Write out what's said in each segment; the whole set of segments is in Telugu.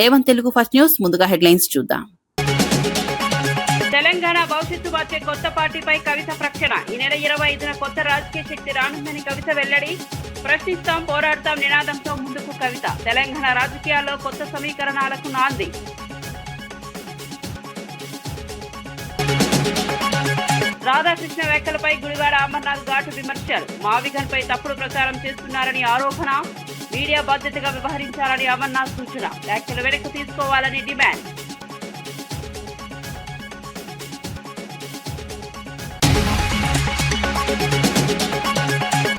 A1 తెలుగు ఫస్ట్ న్యూస్ ముందుగా హెడ్లైన్స్ చూద్దాం. తెలంగాణ భవిష్యత్తు మార్చే కొత్త పార్టీపై కవిత ప్రకటన. ఈ నెల 25న కొత్త రాజకీయ శక్తి రానుందని కవిత వెల్లడి. ప్రశ్నిస్తాం, పోరాడతాం నినాదంతో ముందుకు కవిత. తెలంగాణ రాజకీయాల్లో కొత్త సమీకరణాలకు నాంది. రాధాకృష్ణ వ్యాఖ్యలపై గుడివాడ అమర్నాథ్ ఘాటు విమర్శలు. మావిగన్ పై తప్పుడు ప్రచారం చేస్తున్నారని ఆరోపణ. మీడియా బాధ్యతగా వ్యవహరించాలని అమర్నాథ్ సూచన. వ్యాఖ్యలు వెనక్కి తీసుకోవాలని డిమాండ్.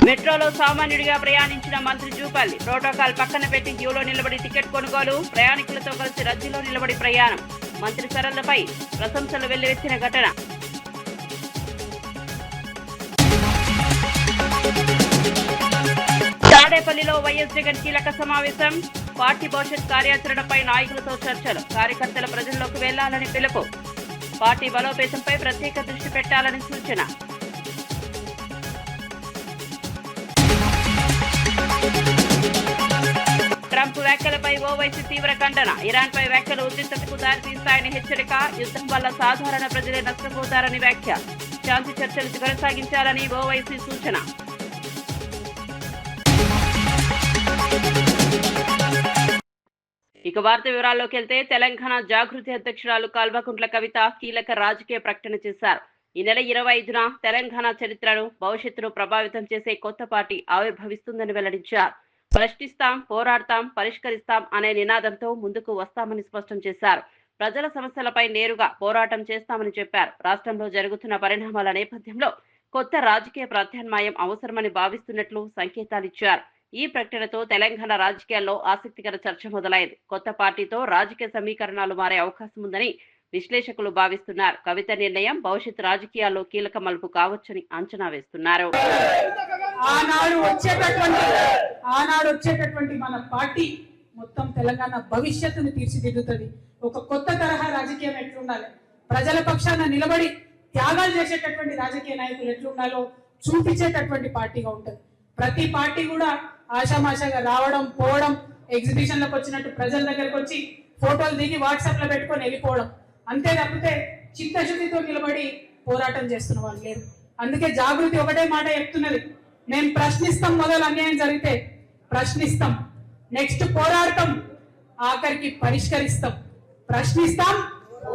మెట్రోలో సామాన్యుడిగా ప్రయాణించిన మంత్రి జూపల్లి. ప్రోటోకాల్ పక్కన పెట్టి క్యూలో నిలబడి టికెట్ కొనుగోలు. ప్రయాణికులతో కలిసి రద్దీలో నిలబడి ప్రయాణం. మంత్రి సరళపై ప్రశంసలు వెల్లువెత్తిన ఘటన. తాడేపల్లిలో వైఎస్ జగన్ కీలక సమావేశం. పార్టీ భవిష్యత్ కార్యాచరణపై నాయకులతో చర్చలు. కార్యకర్తల ప్రజల్లోకి వెళ్లాలని పిలుపు. పార్టీ బలోపేతంపై ప్రత్యేక దృష్టి పెట్టాలని సూచన. ట్రంప్ వ్యాఖ్యలపై ఓవైసీ తీవ్ర ఖండన. ఇరాన్పై వ్యాఖ్యలు ఉద్రిక్తతకు దారితీస్తాయని హెచ్చరిక. యుద్ధం వల్ల సాధారణ ప్రజలే నష్టపోతారని వ్యాఖ్య. శాంతి చర్చలు కొనసాగించాలని ఓవైసీ సూచన. ఇక వార్త వివరాల్లోకి వెళ్తే తెలంగాణ జాగృతి అధ్యక్షురాలు కల్వకుంట్ల కవిత కీలక రాజకీయ ప్రకటన చేశారు. ఈ నెల 25న తెలంగాణ చరిత్రను, భవిష్యత్తును ప్రభావితం చేసే కొత్త పార్టీ ఆవిర్భవిస్తుందని వెల్లడించారు. ప్రశ్నిస్తాం, పోరాడతాం, పరిష్కరిస్తాం అనే నినాదంతో ముందుకు వస్తామని స్పష్టం చేశారు. ప్రజల సమస్యలపై నేరుగా పోరాటం చేస్తామని చెప్పారు. రాష్ట్రంలో జరుగుతున్న పరిణామాల నేపథ్యంలో కొత్త రాజకీయ ప్రత్యామ్నాయం అవసరమని భావిస్తున్నట్లు సంకేతాలిచ్చారు. ఈ ప్రకటనతో తెలంగాణ రాజకీయాల్లో ఆసక్తికర చర్చ మొదలైంది. కొత్త పార్టీతో రాజకీయ సమీకరణాలు మారే అవకాశం ఉందని విశ్లేషకులు భావిస్తున్నారు. కవిత నిర్ణయం భవిష్యత్ రాజకీయాల్లో కీలక మలుపు కావచ్చని అంచనా వేస్తున్నారు. ఆనాడు వచ్చేటటువంటి మన పార్టీ మొత్తం తెలంగాణ భవిష్యత్తును తీర్చిదిద్దుతుంది. ఒక కొత్త తరహా రాజకీయం ఎట్లుండాలి, ప్రజల పక్షాన నిలబడి త్యాగాలు చేసేటటువంటి రాజకీయ నాయకులు ఎట్లుండాలో చూపించేటటువంటి పార్టీగా ఉంటుంది. ప్రతి పార్టీ కూడా ఆషామాషాగా రావడం, పోవడం, ఎగ్జిబిషన్లకు వచ్చినట్టు ప్రజల దగ్గరకు వచ్చి ఫోటోలు దిగి వాట్సాప్ లో పెట్టుకొని వెళ్ళిపోవడం, అంతే తప్పితే చిత్తశుద్ధితో నిలబడి పోరాటం చేస్తున్న వాళ్ళు లేరు. అందుకే జాగృతి ఒకటే మాట చెప్తున్నది, మేము ప్రశ్నిస్తాం, మొదలు అన్యాయం జరిగితే ప్రశ్నిస్తాం, నెక్స్ట్ పోరాడతాం, ఆఖరికి పరిష్కరిస్తాం. ప్రశ్నిస్తాం,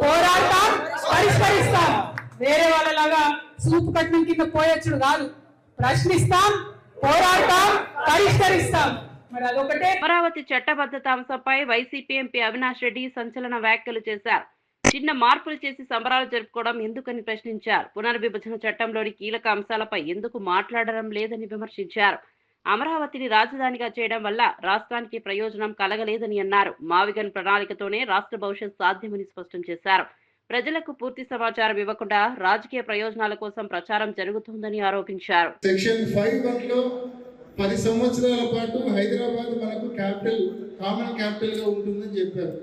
పోరాడతాం, పరిష్కరిస్తాం. వేరే వాళ్ళలాగా సూపు కట్నం కింద పోయొచ్చుడు కాదు. ప్రశ్నిస్తాం, పోరాడతాం, పరిష్కరిస్తాం. మరి అదొకటే. అమరావతి చట్టబద్ధత అంశంపై వైసీపీ ఎంపీ అవినాష్ రెడ్డి సంచలన వ్యాఖ్యలు చేశారు. చిన్న మార్పులు చేసి సంబరాలు జరుపుకోవడం ఎందుకని ప్రశ్నించారు. పునర్విభజన చట్టంలోని కీలక అంశాలపై ఎందుకు మాట్లాడడం లేదని విమర్శించారు. అమరావతిని రాజధానిగా చేయడం వల్ల రాష్ట్రానికి ప్రయోజనం కలగలేదని అన్నారు. మావిగన్ ప్రణాళికతోనే రాష్ట్ర భవిష్యత్ సాధ్యమని స్పష్టం చేశారు. ప్రజలకు పూర్తి సమాచారం ఇవ్వకుండా రాజకీయ ప్రయోజనాల కోసం ప్రచారం జరుగుతోందని ఆరోపించారు. సెక్షన్ 5(1) లో 10 సంవత్సరాల పాటు హైదరాబాద్ మనకు క్యాపిటల్, కామన్ క్యాపిటల్ గా ఉంటుందని చెప్పారు.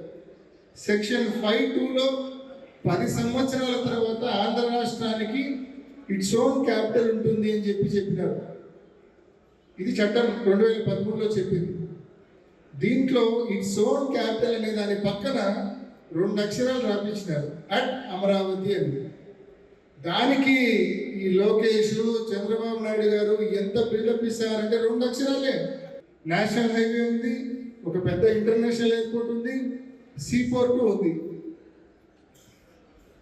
సెక్షన్ 5(2) లో 10 సంవత్సరాల తర్వాత ఆంధ్ర రాష్ట్రానికి ఇట్స్ ఓన్ క్యాపిటల్ ఉంటుంది అని చెప్పినారు. ఇది చట్టం 2013లో చెప్పింది. దీంట్లో ఇట్స్ ఓన్ క్యాపిటల్ అనే దాని పక్కన 2 అక్షరాలు రాపించినారు, అట్ అమరావతి అని. దానికి ఈ లోకేష్, చంద్రబాబు నాయుడు గారు ఎంత బిల్డప్ ఇస్తారంటే 2 అక్షరాలే. నేషనల్ హైవే ఉంది, ఒక పెద్ద ఇంటర్నేషనల్ ఎయిర్పోర్ట్ ఉంది, సీ పోర్ట్ ఉంది.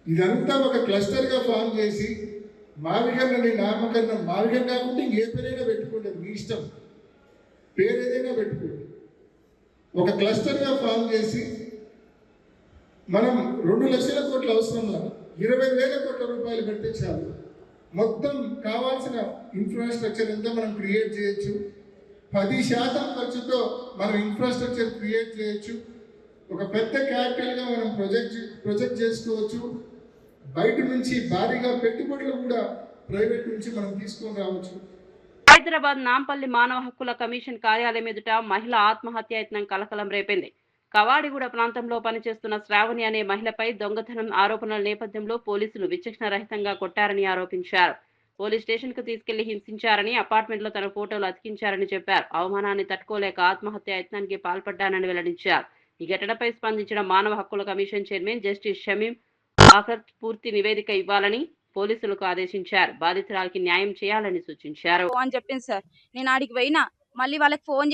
ఇదంతా ఒక క్లస్టర్గా ఫామ్ చేసి మావిగన్ అని నామకరణం, మావిగన్ కాకుండా ఇంకే పేరైనా పెట్టుకోండి, మీ ఇష్టం, పేరు ఏదైనా పెట్టుకోండి. ఒక క్లస్టర్గా ఫామ్ చేసి మనం 2 లక్షల కోట్ల అవసరం, 20,000 కోట్ల రూపాయలు పెడితే చాలు. మొత్తం కావాల్సిన ఇన్ఫ్రాస్ట్రక్చర్ అంతా మనం క్రియేట్ చేయొచ్చు. 10% ఖర్చుతో మనం ఇన్ఫ్రాస్ట్రక్చర్ క్రియేట్ చేయొచ్చు. ఒక పెద్ద క్యాపిటల్గా మనం ప్రొజెక్ట్ చేసుకోవచ్చు. బయట నుంచి భారీగా పెట్టుబడులు కూడా ప్రైవేట్ నుంచి మనం తీసుకొని రావచ్చు. హైదరాబాద్ నాంపల్లి మానవ హక్కుల కమిషన్ కార్యాలయం ఎదుట మహిళ ఆత్మహత్యాయత్నం కలకలం రేపింది. కవాడిగూడ ప్రాంతంలో పనిచేస్తున్న శ్రావణి అనే మహిళపై దొంగతనం ఆరోపణల నేపథ్యంలో పోలీసులు విచక్షణ రహితంగా కొట్టారని ఆరోపించారు. పోలీస్ స్టేషన్ కు తీసుకెళ్లి హింసించారని, అపార్ట్మెంట్ లో తన ఫోటోలు అతికించారని చెప్పారు. అవమానాన్ని తట్టుకోలేక ఆత్మహత్య యత్నానికి పాల్పడ్డానని వెల్లడించారు. ఈ ఘటనపై స్పందించిన మానవ హక్కుల కమిషన్ చైర్మన్ జస్టిస్ షమీం ఆఖత్ పూర్తి నివేదిక ఇవ్వాలని పోలీసులకు ఆదేశించారు. బాధితురాలికి న్యాయం చేయాలని సూచించారు అని చెప్పింది సార్. నేను ఆడికి పోయినా, మళ్ళీ వాళ్ళకి ఫోన్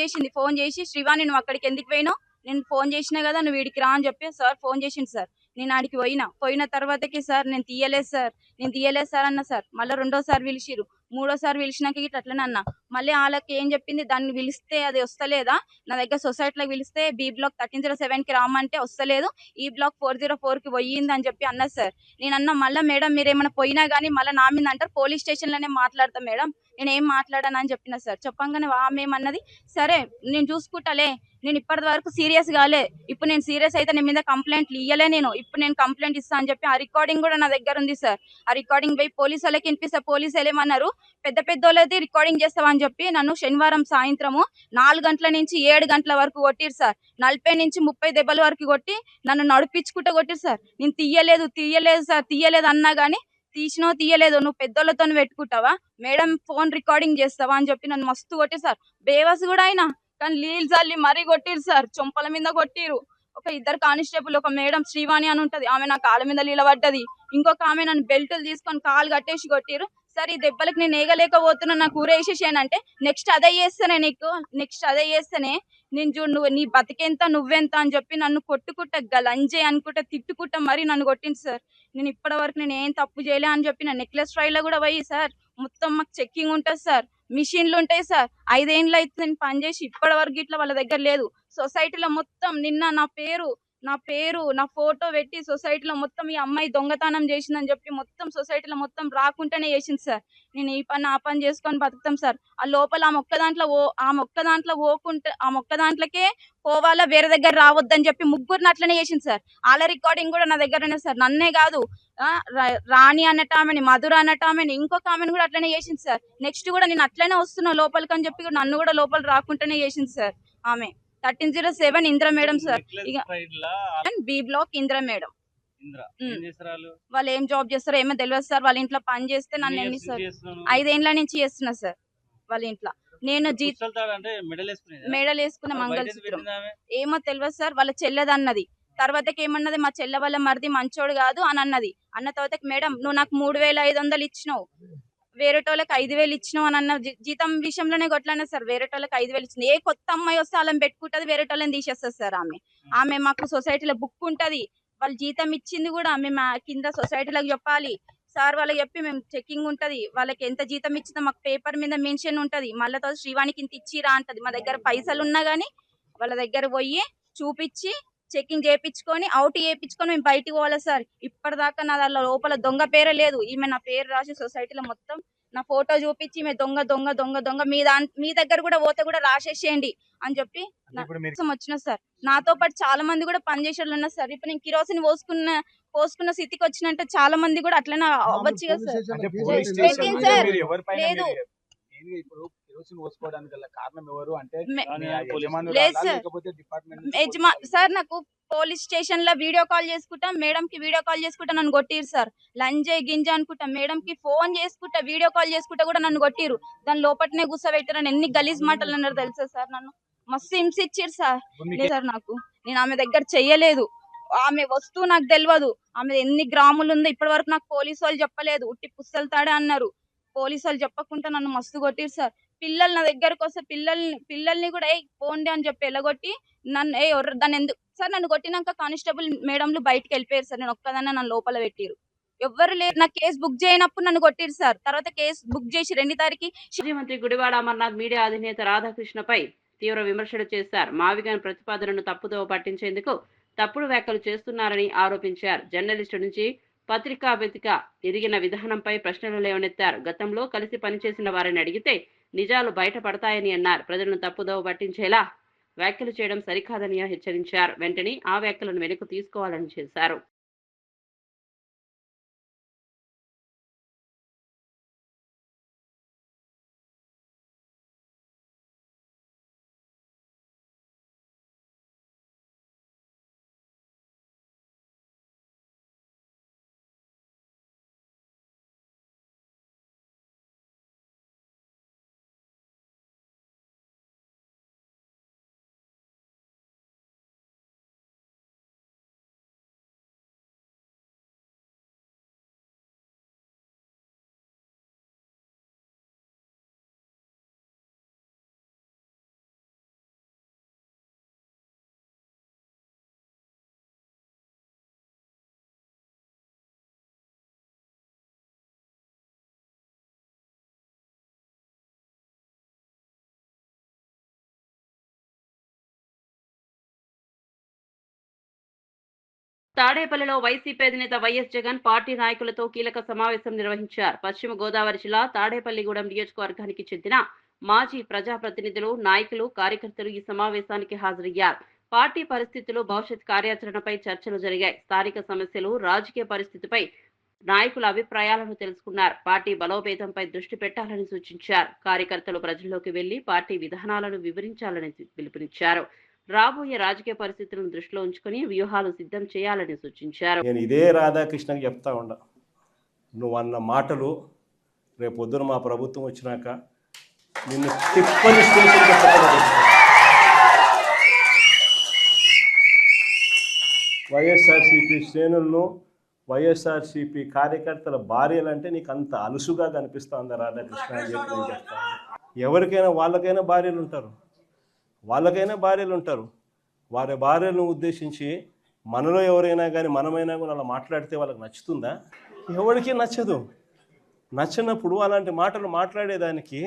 చేసి శ్రీవాణి నువ్వు అక్కడికి ఎందుకు పోయినావు, నేను ఫోన్ చేసినా కదా నువ్వు వీడికి రా అని చెప్పి సార్ ఫోన్ చేసింది సార్. నేను ఆడికి పోయిన తర్వాతకి సార్ నేను తీయలేదు సార్ అన్న సార్. మళ్ళీ రెండోసారి పిలిచిరు, మూడోసారి పిలిచినాక ఇట్లా అట్లనే అన్న. మళ్ళీ వాళ్ళకి ఏం చెప్పింది, దాన్ని పిలిస్తే అది వస్తలేదా, నా దగ్గర సొసైటీలోకి పిలిస్తే బి బ్లాక్ 1307కి రామంటే వస్తలేదు, ఈ బ్లాక్ 404కి పోయింది అని చెప్పి అన్నది సార్. నేను అన్న మళ్ళీ మేడం మీరేమైనా పోయినా కానీ మళ్ళీ నా మీద అంటారు, పోలీస్ స్టేషన్లోనే మాట్లాడతాం మేడం, నేనేం మాట్లాడాను అని చెప్పిన సార్. చెప్పంగానే ఆమెమన్నది, సరే నేను చూసుకుంటాలే, నేను ఇప్పటి వరకు సీరియస్ కాలే, ఇప్పుడు నేను సీరియస్ అయితే నేను మీద కంప్లైంట్లు ఇయ్యలే, నేను ఇప్పుడు నేను కంప్లైంట్ ఇస్తా అని చెప్పి ఆ రికార్డింగ్ కూడా నా దగ్గర ఉంది సార్. ఆ రికార్డింగ్ పోయి పోలీసు వాళ్ళకి వినిపిస్తే పోలీసు వాళ్ళు ఏమన్నారు, పెద్ద వాళ్ళది రికార్డింగ్ చేస్తామని చెప్పి నన్ను శనివారం సాయంత్రము 4 గంటల నుంచి 7 గంటల వరకు కొట్టిరు సార్. 40 నుంచి 30 దెబ్బల వరకు కొట్టి నన్ను నడిపించుకుంటూ కొట్టిరు సార్. నేను తీయలేదు సార్, తీయలేదు అన్నా గానీ తీయలేదు, నువ్వు పెద్దోళ్ళతో పెట్టుకుంటావా మేడం, ఫోన్ రికార్డింగ్ చేస్తావా అని చెప్పి నన్ను మస్తు కొట్టిరు సార్. బేవస్ కూడా అయినా కానీ నీళ్ళు చల్లి మరీ కొట్టిరు సార్, చొంపల మీద కొట్టిరు. ఒక 2 కానిస్టేబుల్, ఒక మేడం శ్రీవాణి అని ఉంటది, ఆమె నా కాళ్ళ మీద నిలబడ్డది, ఇంకొక ఆమె నన్ను బెల్టులు తీసుకొని కాలు కట్టేసి కొట్టిరు. సరే ఈ దెబ్బలకు నేను ఏగలేకపోతున్నా, నాకు ఊరేసేసానంటే నెక్స్ట్ అదే చేస్తేనే నేను చూడు నువ్వు నీ బతికెంత నువ్వెంత అని చెప్పి నన్ను కొట్టుకుంటా గలంజే అనుకుంటా తిట్టుకుంటా మరీ నన్ను కొట్టింది సార్. నేను ఇప్పటి వరకు నేను ఏం తప్పు చేయలే అని చెప్పి నా నెక్లెస్ ట్రైల్లో కూడా పోయి సార్ మొత్తం మాకు చెక్కింగ్ ఉంటుంది సార్, మిషన్లు ఉంటాయి సార్. 5 ఏళ్ళు అయితే నేను పనిచేసి ఇప్పటి వరకు ఇట్లా వాళ్ళ దగ్గర లేదు. సొసైటీలో మొత్తం నిన్న నా ఫోటో పెట్టి సొసైటీలో మొత్తం ఈ అమ్మాయి దొంగతనం చేసిందని చెప్పి మొత్తం సొసైటీలో మొత్తం రాకుండానే చేసింది సార్. నేను ఈ పని ఆ పని చేసుకొని బతుకుతాం సార్. ఆ లోపల ఆ మొక్క దాంట్లోకే పోవాలా, వేరే దగ్గర రావద్దని చెప్పి ముగ్గురిని అట్లనే చేసింది సార్. వాళ్ళ రికార్డింగ్ కూడా నా దగ్గర ఉన్నాయి సార్. నన్నే కాదు రాణి అన్నట్టు ఆమెని, మధుర అన్నట్టు ఆమెని, ఇంకొక ఆమెను కూడా అట్లనే చేసింది సార్. నెక్స్ట్ కూడా నేను అట్లనే వస్తున్నా లోపలికి అని చెప్పి నన్ను కూడా లోపల రాకుండానే చేసింది సార్. ఆమె 1307 ఇంద్ర మేడం సార్, ఇక బి బ్లాక్ ఇంద్ర మేడం. వాళ్ళు ఏం జాబ్ చేస్తారో ఏమో తెలియదు సార్. వాళ్ళ ఇంట్లో పని చేస్తే నన్ను ఎన్ని సార్ 5 ఏళ్ళ నుంచి చేస్తున్నా సార్ వాళ్ళ ఇంట్లో. నేను మెడల్ వేసుకున్న మంగళసూత్రం ఏమో తెలియదు సార్. వాళ్ళ చెల్లెదన్నది, తర్వాతకి ఏమన్నది, మా చెల్లె వాళ్ళ మరిది మంచోడు కాదు అని అన్నది. అన్న తర్వాతకి మేడం నువ్వు నాకు 3500 ఇచ్చినావు, వేరేటోళ్ళకి 5000 ఇచ్చినావు అని అన్న. జీతం విషయంలోనే కొట్లానే సార్, వేరేటోళ్ళకి 5000 ఇచ్చింది. ఏ కొత్త అమ్మాయి వస్తే వాళ్ళని పెట్టుకుంటది, వేరేటోళ్ళని తీసేస్తుంది సార్. ఆమె మాకు సొసైటీలో బుక్ ఉంటది, వాళ్ళు జీతం ఇచ్చింది కూడా మేము కింద సొసైటీలకు చెప్పాలి సార్. వాళ్ళకి చెప్పి మేము చెకింగ్ ఉంటది, వాళ్ళకి ఎంత జీతం ఇచ్చిందో మాకు పేపర్ మీద మెన్షన్ ఉంటది. మళ్ళీ తర్వాత శ్రీవాణికి ఇంత ఇచ్చిరా అంటది. మా దగ్గర పైసలు ఉన్నా గానీ వాళ్ళ దగ్గర పోయి చూపించి చెకింగ్ చేయించుకొని అవుట్ చేయించుకొని మేము బయటికి పోవాలి సార్. ఇప్పటిదాకా నా దాని లోపల దొంగ పేరే లేదు. ఈమె నా పేరు రాసి సొసైటీలో మొత్తం నా ఫోటో చూపించి ఈమె దొంగ మీ దగ్గర కూడా పోతే కూడా రాసేసేయండి అని చెప్పి వచ్చిన సార్. నాతో పాటు చాలా మంది కూడా పనిచేసేవాళ్ళు ఉన్నారు సార్. ఇప్పుడు నేను కిరోసిన్ పోసుకున్న స్థితికి వచ్చినంటే చాలా మంది కూడా అట్లనే అవ్వచ్చు కదా సార్. లేదు సార్, నాకు పోలీస్ స్టేషన్ లో వీడియో కాల్ చేసుకుంటా, మేడం కి వీడియో కాల్ చేసుకుంటా నన్ను కొట్టిరు సార్. లంజే గింజ అనుకుంటా మేడం కి ఫోన్ చేసుకుంటా వీడియో కాల్ చేసుకుంటా కూడా నన్ను కొట్టిరు. దాని లోపలనే కూర్చోబెట్టారని ఎన్ని గలీజ్ మాటలు అన్నారు తెలుసా సార్. నన్ను మస్తు హింసించారు సార్. సార్ నాకు నేను ఆమె దగ్గర చెయ్యలేదు, ఆమె వస్తువు నాకు తెలియదు, ఆమె ఎన్ని గ్రాములు ఉందో ఇప్పటి వరకు నాకు పోలీసు వాళ్ళు చెప్పలేదు. ఉట్టి పుస్తలు తాడే అన్నారు. పోలీసు వాళ్ళు చెప్పకుండా నన్ను మస్తు కొట్టిరు సార్. పిల్లలు నా దగ్గరకు వస్తే పిల్లల్ని కూడా పోండి అని చెప్పి ఎలగొట్టి నన్ను దాన్ని ఎందుకు సార్, నన్ను కొట్టినాక కానిస్టేబుల్ మేడంలు బయటకు వెళ్ళిపోయారు సార్. నేను ఒక్కదాన్ని నన్ను లోపల పెట్టిరు, ఎవ్వరు లేరు. నా కేసు బుక్ చేయనప్పుడు నన్ను కొట్టిరు సార్. తర్వాత కేసు బుక్ చేసి 2 తారీఖు మాజీ మంత్రి గుడివాడ అమర్నాథ్ మీడియా అధినేత రాధాకృష్ణపై తీవ్ర విమర్శలు చేశారు. మావిగాన్ ప్రతిపాదనను తప్పుదోవ పట్టించేందుకు తప్పుడు వ్యాఖ్యలు చేస్తున్నారని ఆరోపించారు. జర్నలిస్టు నుంచి పత్రికా వేదిక ఎదిగిన విధానంపై ప్రశ్నలు లేవనెత్తారు. గతంలో కలిసి పనిచేసిన వారిని అడిగితే నిజాలు బయటపడతాయని అన్నారు. ప్రజలను తప్పుదోవ పట్టించేలా వ్యాఖ్యలు చేయడం సరికాదని హెచ్చరించారు. వెంటనే ఆ వ్యాఖ్యలను వెనక్కు తీసుకోవాలని చేశారు. తాడేపల్లిలో వైసీపీ అధినేత వైఎస్ జగన్ పార్టీ నాయకులతో కీలక సమావేశం నిర్వహించారు. పశ్చిమ గోదావరి జిల్లా తాడేపల్లిగూడెం నియోజకవర్గానికి చెందిన మాజీ ప్రజాప్రతినిధులు, నాయకులు, కార్యకర్తలు ఈ సమావేశానికి హాజరయ్యారు. పార్టీ పరిస్థితులు, భవిష్యత్ కార్యాచరణపై చర్చలు జరిగాయి. స్థానిక సమస్యలు, రాజకీయ పరిస్థితిపై నాయకుల అభిప్రాయాలను తెలుసుకున్నారు. పార్టీ బలోపేతంపై దృష్టి పెట్టాలని సూచించారు. కార్యకర్తలు ప్రజల్లోకి వెళ్లి పార్టీ విధానాలను వివరించాలని పిలుపునిచ్చారు. రాబోయే రాజకీయ పరిస్థితులను దృష్టిలో ఉంచుకుని వ్యూహాలు సిద్ధం చేయాలని సూచించారు. నేను ఇదే రాధాకృష్ణకి చెప్తా ఉండా, నువ్వు అన్న మాటలు రేపు పొద్దున మా ప్రభుత్వం వచ్చినాక నిన్ను తిప్పని స్టేషన్ వైఎస్ఆర్సీపీ శ్రేణులను, వైఎస్ఆర్సీపీ కార్యకర్తల భార్యలంటే నీకు అంత అలుసుగా కనిపిస్తా ఉందా రాధాకృష్ణ అని చెప్పి నేను చెప్తాను. ఎవరికైనా వాళ్ళకైనా భార్యలు ఉంటారు, వారి భార్యలను ఉద్దేశించి మనలో ఎవరైనా కానీ మనమైనా కూడా అలా మాట్లాడితే వాళ్ళకి నచ్చుతుందా? ఎవరికి నచ్చదు. నచ్చినప్పుడు అలాంటి మాటలు మాట్లాడేదానికి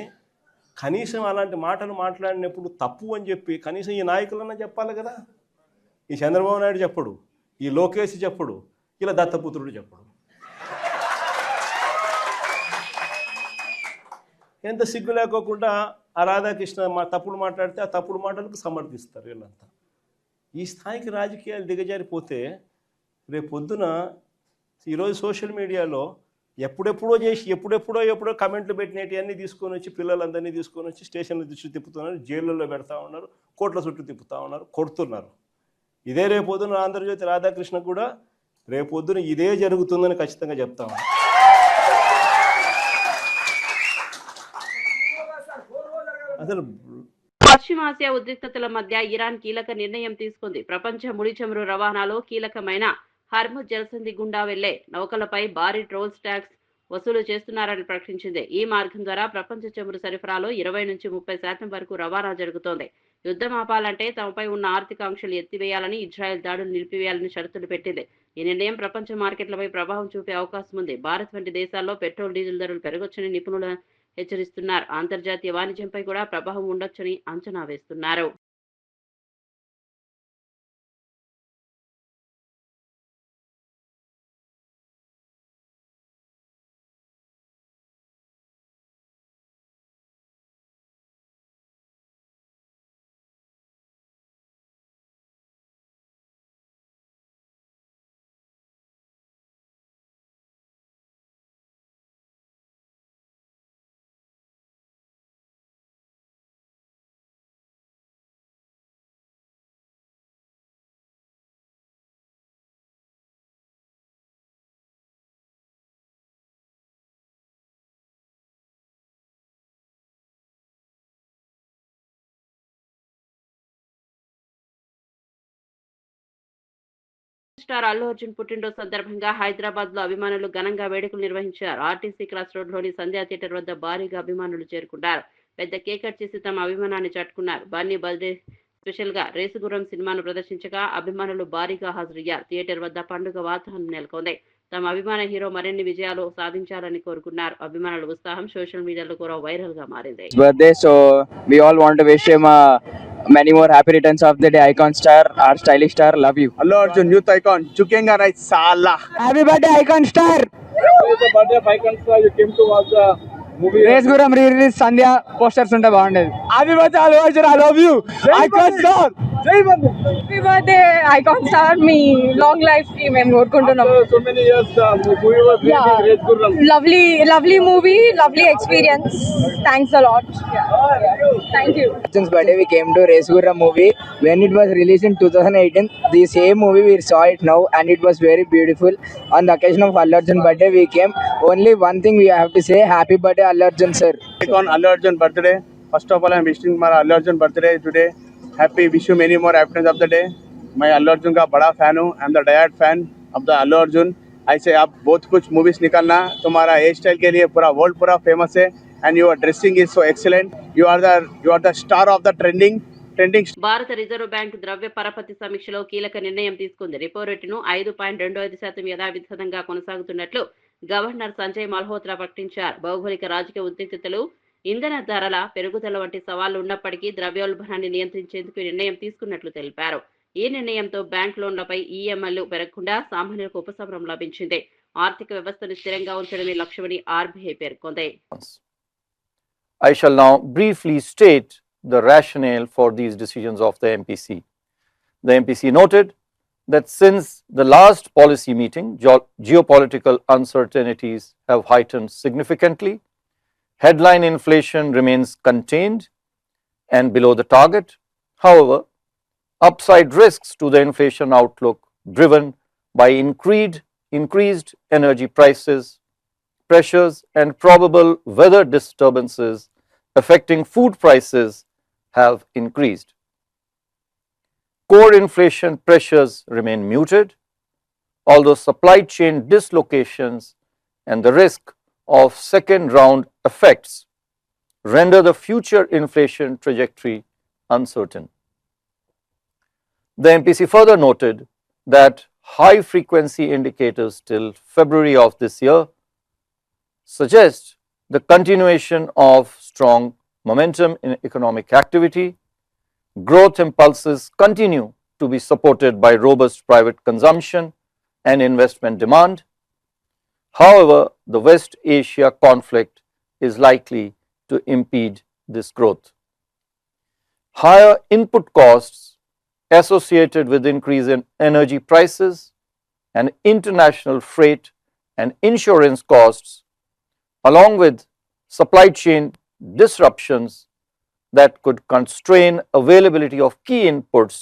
కనీసం అలాంటి మాటలు మాట్లాడినప్పుడు తప్పు అని చెప్పి కనీసం ఈ నాయకులన్నా చెప్పాలి కదా. ఈ చంద్రబాబు నాయుడు చెప్పడు, ఈ లోకేష్ చెప్పడు, ఇలా దత్తపుత్రుడు చెప్పడు. ఎంత సిగ్గు లేకోకుండా ఆ రాధాకృష్ణ తప్పుడు మాట్లాడితే ఆ తప్పుడు మాటలకు సమర్థిస్తారు వీళ్ళంతా. ఈ స్థాయికి రాజకీయాలు దిగజారిపోతే రేపు పొద్దున ఈరోజు సోషల్ మీడియాలో ఎప్పుడెప్పుడో కమెంట్లు పెట్టినవి అన్నీ తీసుకొని వచ్చి పిల్లలందరినీ తీసుకొని వచ్చి స్టేషన్ల చుట్టూ తిప్పుతున్నారు, జైళ్ళల్లో పెడతా ఉన్నారు, కోట్ల చుట్టూ తిప్పుతూ ఉన్నారు, కొడుతున్నారు. ఇదే రేపు పొద్దున ఆంధ్రజ్యోతి రాధాకృష్ణ కూడా రేపు పొద్దున ఇదే జరుగుతుందని ఖచ్చితంగా చెప్తాము. అసలు పశ్చిమాసియా ఉద్రిక్తతల మధ్య ఇరాన్ కీలక నిర్ణయం తీసుకుంది. ప్రపంచ ముడి చమురు రవాణాలో కీలకమైన హర్ముజ్ జలసంధి గుండా వెళ్లే నౌకలపై భారీ టోల్స్ ట్యాక్స్ వసూలు చేస్తున్నారని ప్రకటించింది. ఈ మార్గం ద్వారా ప్రపంచ చమురు సరఫరాలో 20 నుంచి 30% వరకు రవాణా జరుగుతోంది. యుద్ధం ఆపాలంటే తమపై ఉన్న ఆర్థిక ఆంక్షలు ఎత్తివేయాలని, ఇజ్రాయెల్ దాడులు నిలిపివేయాలని షరతులు పెట్టింది. ఈ నిర్ణయం ప్రపంచ మార్కెట్లపై ప్రభావం చూపే అవకాశం ఉంది. భారత్ వంటి దేశాల్లో పెట్రోల్, డీజిల్ ధరలు పెరగొచ్చని నిపుణులు హెచ్చరిస్తున్నారు. అంతర్జాతీయ వాణిజ్యంపై కూడా ప్రభావం ఉండొచ్చని అంచనా వేస్తున్నారు. స్టార్ అల్లు అర్జున్ పుట్టినరోజు సందర్భంగా హైదరాబాద్ లో అభిమానులు ఘనంగా వేడుకలు నిర్వహించారు. ఆర్టీసీ క్రాస్ రోడ్ లోని సంధ్యా థియేటర్ వద్ద భారీగా అభిమానులు చేరుకున్నారు. పెద్ద కేక్ కట్ చేసి తమ అభిమానాన్ని చాటుకున్నారు. బన్నీ బర్త్డే స్పెషల్ గా రేసుగుర్రం సినిమాను ప్రదర్శించగా అభిమానులు భారీగా హాజరయ్యారు. థియేటర్ వద్ద పండుగ వాతావరణం నెలకొంది. తమ అభిమాన హీరో మరిన్ని విజయాలు సాధించాలని కోరుకున్నారు. అభిమానుల ఉత్సాహం సోషల్ మీడియాలో కూడా వైరల్ గా మారింది. Birthday, so we all want to wish him many more happy returns of the day. Icon star, our stylish star, love you. Allu Arjun, youth icon, chukenga right sala. Happy birthday, Icon star. It's the birthday of Icon star. You came to watch the movie. Race Guram re-release Sandhya posters unta baagundedi. Happy birthday, Allu Arjun, I love you. Icon star. Jai Bande. Happy birthday icon star, మీ లాంగ్ లైఫ్ కి మేము కోరుకుంటున్నాం. After so many years, the movie was released. Race Gurram. Lovely movie, lovely experience. Thanks a lot. Thank you. Arjun's birthday we came to Race Guram movie when it was released in 2018. The same movie we saw it now and it was very beautiful. On the occasion of Allu Arjun birthday we came. Only one thing we have to say, happy birthday Allu Arjun sir. Icon Allu Arjun birthday. First of all, I am wishing my Allu Arjun birthday today. Happy, wish you many more happiness of the day. मैं अल्लू अर्जुन का बड़ा फैन हूँ. आई एम द डायट fan of the Allu Arjun. ऐसे आप बहुत कुछ मूवीज निकालना. तुम्हारा हेयर स्टाइल के लिए पूरा वर्ल्ड पूरा फेमस है. And your dressing is so excellent. You are the star of the trending. భారత రిజర్వ్ బ్యాంక్ ద్రవ్య పరపతి సమీక్షలో కీలక నిర్ణయం తీసుకుంది. రిపో రేటును 5.25% యథావిధంగా కొనసాగుతున్నట్లు గవర్నర్ సంజయ్ మల్హోత్రా ప్రకటించారు. భౌగోళిక రాజకీయ ఉద్రిక్తతలు, ఇంధన ధరల పెరుగుదల వంటి సవాళ్లు ఉన్నప్పటికీ ద్రవ్యోల్బణాన్ని నియంత్రించేందుకు నిర్ణయం తీసుకున్నట్లు తెలిపారు. ఈ నిర్ణయంతో బ్యాంక్ లోన్లపై ఈఎంఐలు పెరగకుండా సామాన్యులకు ఉపశమనం లభించింది. ఆర్థిక వ్యవస్థను స్థిరంగా ఉంచడమే లక్ష్యమని ఆర్బీఐ పేర్కొంది. I shall now briefly state the rationale for these decisions of the MPC. The MPC noted that since the last policy meeting, geopolitical uncertainties have heightened significantly. Headline inflation remains contained and below the target. However, upside risks to the inflation outlook driven by increased energy prices, pressures and probable weather disturbances affecting food prices have increased. Core inflation pressures remain muted, although supply chain dislocations and the risk of second round effects render the future inflation trajectory uncertain. The MPC further noted that high frequency indicators till February of this year suggest the continuation of strong momentum in economic activity. Growth impulses continue to be supported by robust private consumption and investment demand. However, the West Asia conflict is likely to impede this growth. Higher input costs associated with increase in energy prices and international freight and insurance costs, along with supply chain disruptions that could constrain availability of key inputs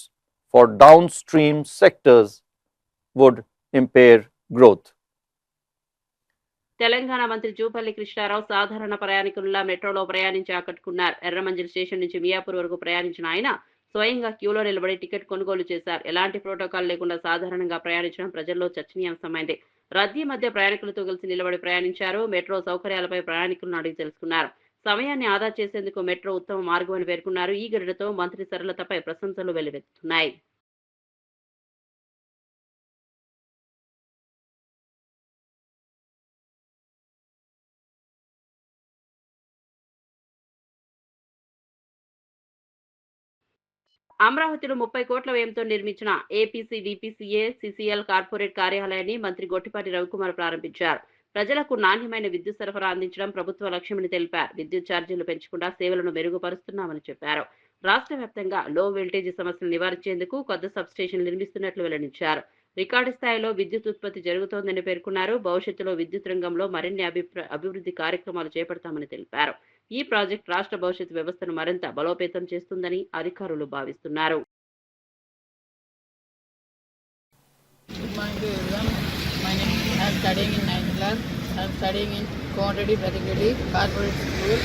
for downstream sectors, would impair growth. Telangana మంత్రి జూపల్లి కృష్ణారావు సాధారణ ప్రయాణికుల్లా మెట్రోలో ప్రయాణించి ఆకట్టుకున్నారు. ఎర్రమంజిల్ స్టేషన్ నుంచి మియాపూర్ వరకు ప్రయాణించిన ఆయన స్వయంగా క్యూలో నిలబడి టికెట్ కొనుగోలు చేశారు. ఎలాంటి ప్రోటోకాల్ లేకుండా సాధారణంగా ప్రయాణించడం ప్రజల్లో చర్చనీయాంశమైంది. రద్దీ మధ్య ప్రయాణికులతో కలిసి నిలబడి ప్రయాణించారు. మెట్రో సౌకర్యాలపై ప్రయాణికులను అడిగి తెలుసుకున్నారు. సమయాన్ని ఆదా చేసేందుకు మెట్రో ఉత్తమ మార్గం అని పేర్కొన్నారు. ఈ ఘటనతో మంత్రి సరళతపై ప్రశంసలు వెల్లువెత్తుతున్నాయి. అమరావతిలో 30 కోట్ల వ్యయంతో నిర్మించిన ఏపీసీ వీపీసీఏ సీసీఎల్ కార్పొరేట్ కార్యాలయాన్ని మంత్రి గొట్టిపాటి రవికుమార్ ప్రారంభించారు. ప్రజలకు నాణ్యమైన విద్యుత్ సరఫరా అందించడం ప్రభుత్వ లక్ష్యమని తెలిపారు. విద్యుత్ ఛార్జీలు పెంచకుండా సేవలను మెరుగుపరుస్తున్నామని చెప్పారు. రాష్ట్ర వ్యాప్తంగా లో వోల్టేజీ సమస్యలు నివారించేందుకు కొత్త సబ్స్టేషన్ నిర్మిస్తున్నట్లు వెల్లడించారు. రికార్డు స్థాయిలో విద్యుత్ ఉత్పత్తి జరుగుతోందని పేర్కొన్నారు. భవిష్యత్తులో విద్యుత్ రంగంలో మరిన్ని అభివృద్ధి కార్యక్రమాలు చేపడతామని తెలిపారు. ఈ ప్రాజెక్ట్ రాష్ట్ర భవిష్యత్ వ్యవస్థను మరింత బలోపేతం చేస్తుందని అధికారులు భావిస్తున్నారు. Good morning to everyone. My name is I am studying in 9th class. I am studying in Contadi Pratikedi Corporate School.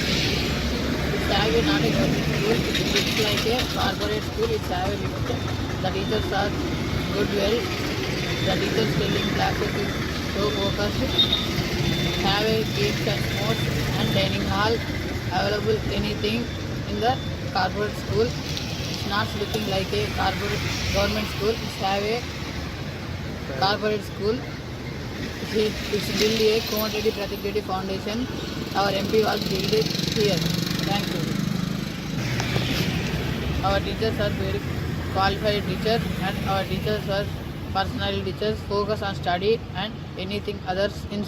It's have a not a government school. It looks like a corporate school. It's have a lift. The teachers are good well. The teachers telling classes is so focused. Have a games and sports and dining hall available anything in the corporate school. It's not looking like a corporate government school. It's have a corporate school. It's built a Contadi Pratikedi Foundation. Our MP was built it here. Thank you. Our teachers are very qualified teachers and our teachers are personal teachers focus on study and anything others in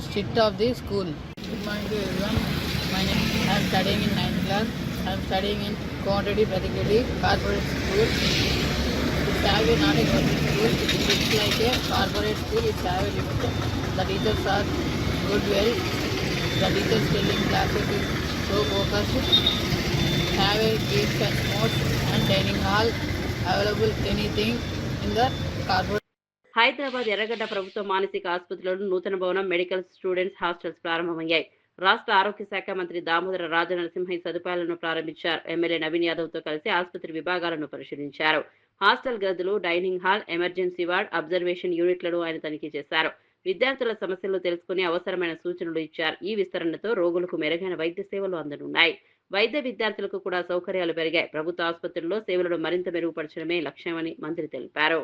street of the school. Good morning to everyone. My name I am studying in 9th class. I am studying in Contadi Pratikedi Corporate School. It's have a not a government school. It looks like a corporate school. It's have a lift. The teachers are good well. The teachers telling classes is so focused. Have a games and sports and dining hall available anything in the corporate. Hyderabad ఎర్రగడ్డ ప్రభుత్వ మానసిక ఆసుపత్రిలో నూతన భవనం, మెడికల్ స్టూడెంట్స్ హాస్టల్స్ ప్రారంభమయ్యాయి. రాష్ట్ర ఆరోగ్య శాఖ మంత్రి దామోదర రాజనరసింహ ఈ సదుపాయాలను ప్రారంభించారు. ఎమ్మెల్యే నవీన్ యాదవ్తో కలిసి ఆసుపత్రి విభాగాలను పరిశీలించారు. హాస్టల్ గదులు, dining hall, emergency ward, observation యూనిట్లను ఆయన తనిఖీ చేశారు. విద్యార్థుల సమస్యలు తెలుసుకుని అవసరమైన సూచనలు ఇచ్చారు. ఈ విస్తరణతో రోగులకు మెరుగైన వైద్య సేవలు అందనున్నాయి. వైద్య విద్యార్థులకు కూడా సౌకర్యాలు పెరిగాయి. ప్రభుత్వ ఆసుపత్రుల్లో సేవలను మరింత మెరుగుపరచడమే లక్ష్యమని మంత్రి తెలిపారు.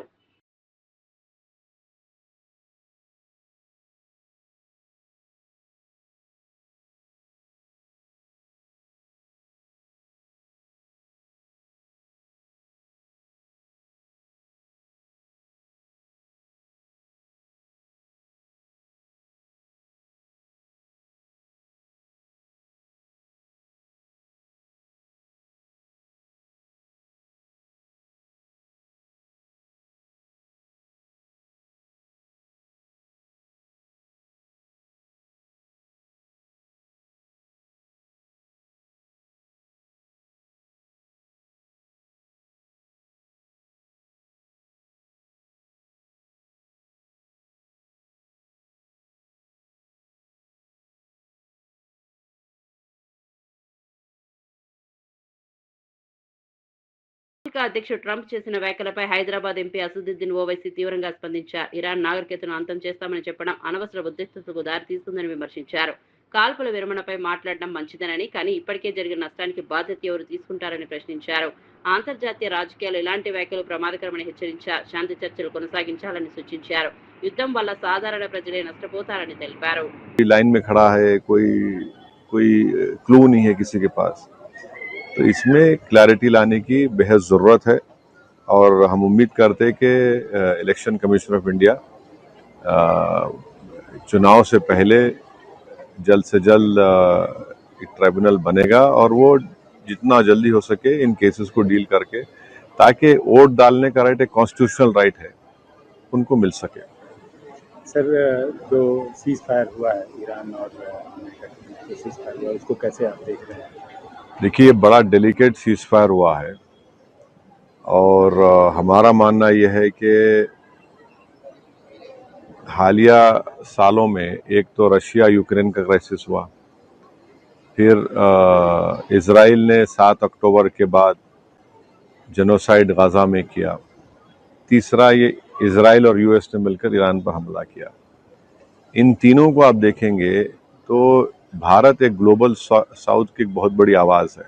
అమెరికా అధ్యక్షుడు ట్రంప్ చేసిన వ్యాఖ్యలపై హైదరాబాద్ ఎంపీ అసదుద్దీన్ ఓవైసీ తీవ్రంగా స్పందించారు. ఇరాన్ నాగరికతను అంతం చేస్తామని చెప్పడం అనవసర ఉద్రిక్తతకు దారితీస్తుందని విమర్శించారు. కాల్పుల విరమణపై మాట్లాడడం మంచిదేనని, కానీ ఇప్పటికే జరిగిన నష్టానికి బాధ్యత ఎవరు తీసుకుంటారని ప్రశ్నించారు. అంతర్జాతీయ రాజకీయాలు ఇలాంటి వ్యాఖ్యలు ప్రమాదకరమని హెచ్చరించారు. శాంతి చర్చలు కొనసాగించాలని సూచించారు. యుద్ధం వల్ల సాధారణ ప్రజలే నష్టపోతారని తెలిపారు. लाइन में खड़ा है, कोई क्लू नहीं है किसी के पास, तो इसमें क्लैरिटी लाने की बेहद ज़रूरत है और हम उम्मीद करते हैं कि इलेक्शन कमीशन ऑफ इंडिया चुनाव से पहले जल्द से जल्द एक ट्राइब्यूनल बनेगा और वो जितना जल्दी हो सके इन केसेस को डील करके, ताकि वोट डालने का राइट एक कॉन्स्टिट्यूशनल राइट है, उनको मिल सके। सर, जो सीज फायर हुआ है ईरान और अमेरिका के सीज फायर हुआ, उसको कैसे आप देख रहे हैं? देखिए, ये बड़ा डेलिकेट सीज फायर हुआ है और हमारा मानना यह है कि हालिया सालों में एक तो रशिया यूक्रेन का क्राइसिस हुआ, फिर इजराइल ने 7 अक्टूबर के बाद जेनोसाइड गाजा में किया, तीसरा ये इजराइल और यूएस ने मिलकर ईरान पर हमला किया। इन तीनों को आप देखेंगे तो भारत एक ग्लोबल साउथ की एक बहुत बड़ी आवाज़ है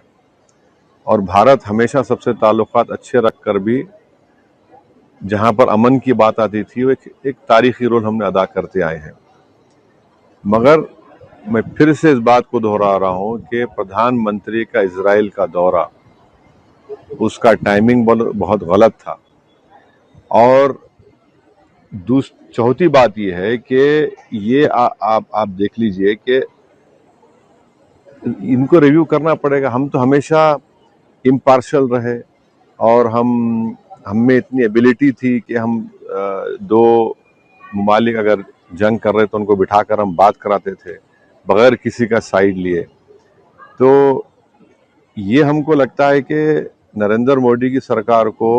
और भारत हमेशा सबसे ताल्लुकात अच्छे रखकर भी जहाँ पर अमन की बात आती थी वो एक तारीखी रोल हमने अदा करते आए हैं। मगर मैं फिर से इस बात को दोहरा रहा हूँ कि प्रधानमंत्री का इजराइल का दौरा, उसका टाइमिंग बहुत गलत था और चौथी बात यह है कि ये आप देख लीजिए कि इनको रिव्यू करना पड़ेगा। हम तो हमेशा इम्पार्शल रहे और हम में इतनी एबिलिटी थी कि हम दो ममालिक अगर जंग कर रहे तो उनको बिठाकर हम बात कराते थे बगैर किसी का साइड लिए। तो ये हमको लगता है कि नरेंद्र मोदी की सरकार को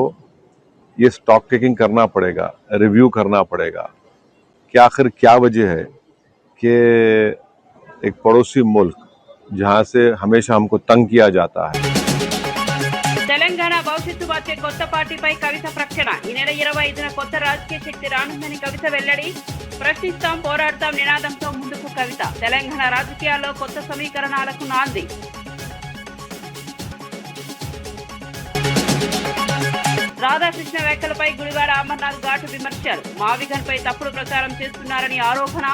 ये स्टॉक टेकिंग करना पड़ेगा, रिव्यू करना पड़ेगा कि आखिर क्या वजह है कि एक पड़ोसी मुल्क जहां से हमेशा हमको तंग किया जाता है। తెలంగాణ భవిష్యత్తు వచ్చే కొత్త పార్టీపై కవిత ప్రకటన. ఈ నెల 25న కొత్త రాజకీయ శక్తి రానుందని కవిత వెల్లడి. ప్రశ్నిస్తాం, పోరాడతాం నినాదంతో ముందుకు కవిత. తెలంగాణ రాజకీయాల్లో కొత్త సమీకరణాలకు నాంది. రాధాకృష్ణ వ్యాఖ్యలపై గుడివాడ అమర్నాథ్ ఘాటు విమర్శలు. మావిగన్పై తప్పుడు ప్రచారం చేస్తున్నారని ఆరోపణ.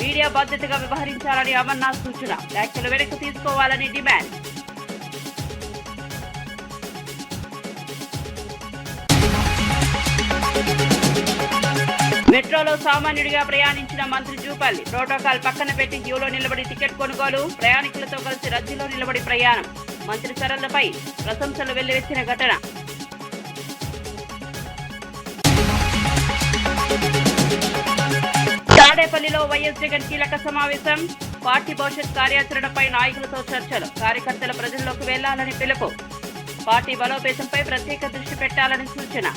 మీడియా బాధ్యతగా వ్యవహరించాలని అమర్నాథ్ సూచన. వ్యాఖ్యలు వెనక్కి తీసుకోవాలని డిమాండ్. మెట్రోలో సామాన్యుడిగా ప్రయాణించిన మంత్రి జూపల్లి. ప్రోటోకాల్ పక్కన పెట్టి క్యూలో నిలబడి టికెట్ కొనుగోలు. ప్రయాణికులతో కలిసి రద్దీలో నిలబడి ప్రయాణం. మంత్రి సరళపై ప్రశంసలు వెల్లువెత్తిన ఘటన. తాడేపల్లిలో వైఎస్ జగన్ కీలక సమావేశం. పార్టీ భవిష్యత్ కార్యాచరణపై నాయకులతో చర్చలు. కార్యకర్తల ప్రజల్లోకి వెళ్లాలని పిలుపు. పార్టీ బలోపేతంపై ప్రత్యేక దృష్టి పెట్టాలని సూచన.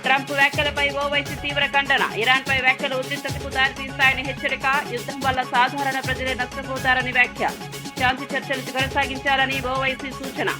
ట్రంప్ వ్యాఖ్యలపై ఓవైసీ తీవ్ర ఖండన. ఇరాన్పై వ్యాఖ్యలు ఉద్రిక్తతకు దారితీస్తాయని హెచ్చరిక. యుద్ధం వల్ల సాధారణ ప్రజలే నష్టపోతారని వ్యాఖ్య. శాంతి చర్చలు కొనసాగించాలని ఓవైసీ సూచన.